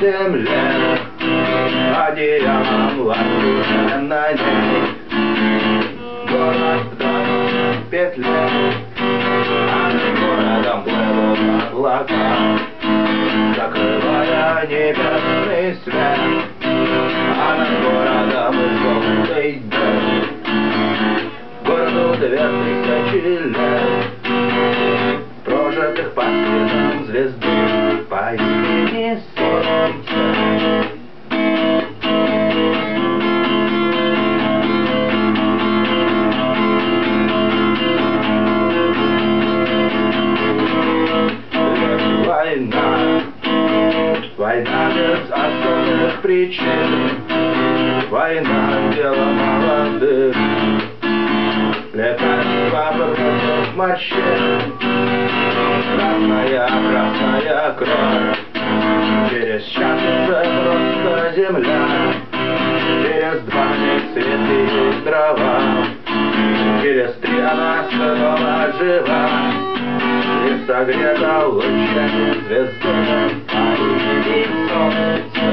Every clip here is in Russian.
земле, одеялом ложится на ней. Город в петле, а над городом плывут облака, закрывая небесный свет, а над городом желтый дым. Городу 2000 лет, прожитых под светом звезды по имени Солнце. Война, война без особых причин, война дело молодых, лекарства против морщин, красная кровь, через час уже просто земля, через 2 дня цветы и трава, через 3 она снова жива. И согрета лучами звезды, а имени Солнце.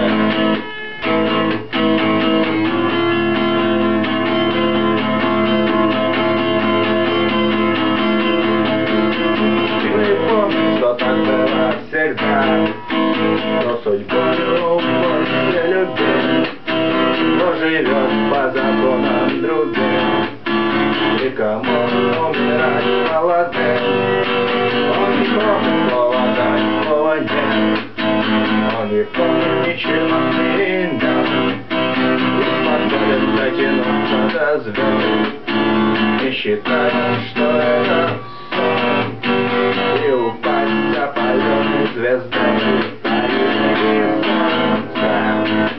Ты помнишь, что так было всегда, но судьбою больше любил, но живет по законам другим, и кому умирать молодым. Он не помнит слова да, слова нет, он не помнит ничего не имен, и способен дотянуться до звезд, не считая, что это сон, и упасть за полётой звездой по имени Солнце.